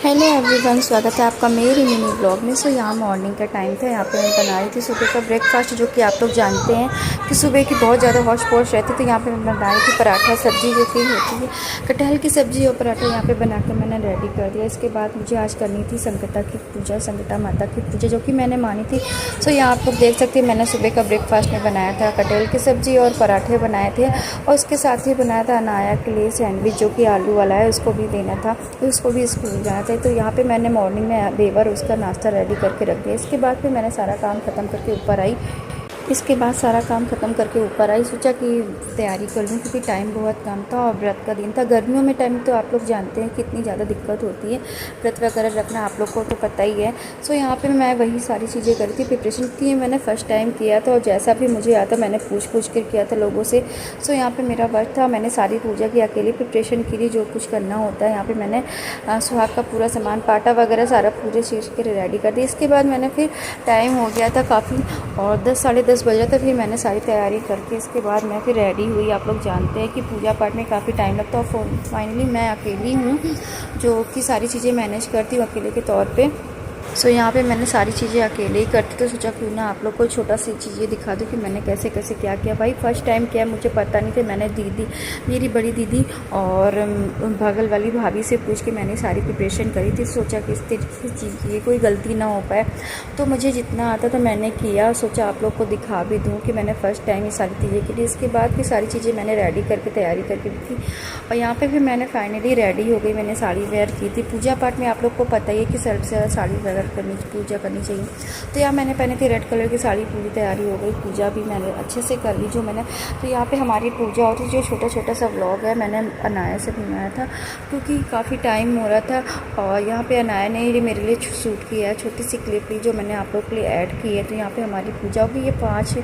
Hello everyone, स्वागत है आपका मेरे मिनी ब्लॉग में। सो यहाँ मॉर्निंग का टाइम था। यहाँ पे मैं बना रही थी सुबह का ब्रेकफास्ट, जो कि आप लोग जानते हैं कि सुबह की बहुत ज़्यादा हौश पौश रहती। तो यहाँ पे मैं बना रही थी पराठा सब्जी, जो कि होती है कटहल की सब्जी और पराठा। यहाँ पे बना के मैंने रेडी कर दिया। इसके बाद मुझे आज करनी थी संकटा की पूजा, संकटा माता की पूजा, जो कि मैंने मानी थी। सो यहाँ आप लोग देख सकते हैं, मैंने सुबह का ब्रेकफास्ट में बनाया था कटहल की सब्ज़ी और पराठे बनाए थे। और उसके साथ ही बनाया था अनाया के लिए सैंडविच, जो कि आलू वाला है, उसको भी देना था, तो उसको भी स्कूल जाना था। तो यहाँ पे मैंने मॉर्निंग में देवर उसका नाश्ता रेडी करके रख दिया। इसके बाद फिर मैंने सारा काम ख़त्म करके ऊपर आई। सोचा कि तैयारी कर लूँ, क्योंकि टाइम बहुत कम था और व्रत का दिन था। गर्मियों में टाइम तो आप लोग जानते हैं कितनी ज़्यादा दिक्कत होती है व्रत वगैरह रखना, आप लोग को तो पता ही है। सो यहाँ पे मैं वही सारी चीज़ें करी थी। प्रिपरेशन की मैंने फ़र्स्ट टाइम किया था, और जैसा भी मुझे आता मैंने पूछ कर किया था लोगों से। सो यहाँ पर मेरा व्रत था, मैंने सारी पूजा की, अकेली प्रिपरेशन की, जो कुछ करना होता है। यहाँ पर मैंने सुहाग का पूरा सामान, पाटा वगैरह सारा पूरे चीज़ के रेडी कर दिया। इसके बाद मैंने फिर टाइम हो गया था काफ़ी, और 10 साढ़े 10 बजे था। फिर मैंने सारी तैयारी करके इसके बाद मैं फिर रेडी हुई। आप लोग जानते हैं कि पूजा पाठ में काफ़ी टाइम लगता है, और फाइनली मैं अकेली हूँ जो कि सारी चीज़ें मैनेज करती हूँ अकेले के तौर पे। सो यहाँ पे मैंने सारी चीज़ें अकेले ही करती, तो सोचा क्यों ना आप लोग को छोटा सी चीज़ें दिखा दूँ कि मैंने कैसे कैसे क्या किया। भाई फर्स्ट टाइम किया, मुझे पता नहीं था। मैंने दीदी, मेरी बड़ी दीदी और बगल वाली भाभी से पूछ के मैंने सारी प्रिपरेशन करी थी। सोचा कि इस तरीके से चीज़ की कोई गलती ना हो पाए, तो मुझे जितना आता था मैंने किया। सोचा आप लोग को दिखा भी दूँ कि मैंने फ़र्स्ट टाइम ये सारी चीज़ें की थी। इसके बाद फिर सारी चीज़ें मैंने रेडी करके तैयारी करके थी, और यहाँ पर फिर मैंने फाइनली रेडी हो गई। मैंने साड़ी वेयर की थी। पूजा पाठ में आप लोग को पता ही है कि सबसे ज़्यादा साड़ी वेयर पूजा करनी चाहिए। तो यहाँ मैंने पहनी थी रेड कलर की साड़ी, पूरी तैयारी हो गई। पूजा भी मैंने अच्छे से कर ली जो मैंने। तो यहाँ पे हमारी पूजा होती है, जो छोटा छोटा सा व्लॉग है मैंने अनाया से बनाया था, क्योंकि काफ़ी टाइम हो रहा था। और यहाँ पे अनाया ने ये मेरे लिए शूट किया है, छोटी सी क्लिप ली, जो मैंने आप लोग के लिए ऐड की है। तो यहाँ पर हमारी पूजा होगी। ये 5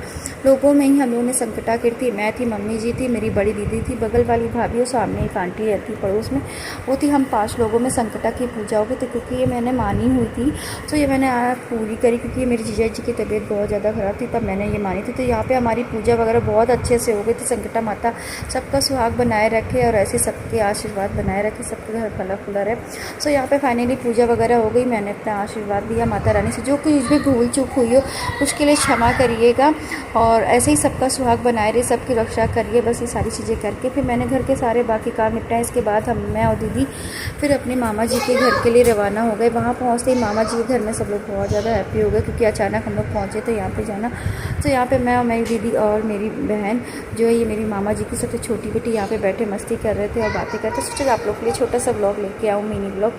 लोगों में ही हम लोगों ने संकटा की थी। मैं थी, मम्मी जी थी, मेरी बड़ी दीदी थी, बगल वाली भाभी और सामने एक आंटी रहती पड़ोस में, वो थी। हम 5 लोगों में संकटा की पूजा होगी। तो क्योंकि ये मैंने मानी हुई थी, तो ये मैंने पूरी करी, क्योंकि मेरी जीजा जी की तबीयत बहुत ज़्यादा ख़राब थी, तब मैंने ये मानी थी। तो यहाँ पे हमारी पूजा वगैरह बहुत अच्छे से हो गई थी। संकटा माता सबका सुहाग बनाए रखे और ऐसे सबके आशीर्वाद बनाए रखे, सबके घर फला फुला रहे। सो यहाँ पे फाइनली पूजा वगैरह हो गई। मैंने अपना आशीर्वाद लिया माता रानी से। जो कुछ भी भूल चूक हुई हो उसके लिए क्षमा करिएगा, और ऐसे ही सबका सुहाग बनाए रहे, सबकी रक्षा करिए। बस ये सारी चीज़ें करके फिर मैंने घर के सारे बाकी काम निपटाए। इसके बाद मैं और दीदी फिर अपने मामा जी के घर के लिए रवाना हो गए। वहाँ पहुँचते ही मामा जी के घर में सब लोग बहुत ज़्यादा हैप्पी हो गए, क्योंकि अचानक हम लोग पहुँचे तो यहाँ पे जाना। तो यहाँ पे मैं और मेरी दीदी और मेरी बहन, जो है ये मेरी मामा जी की सबसे छोटी बेटी, यहाँ पे बैठे मस्ती कर रहे थे और बातें करते। सोचा आप लोग के लिए छोटा सा ब्लॉग लेके आऊँ, मिनी ब्लॉग।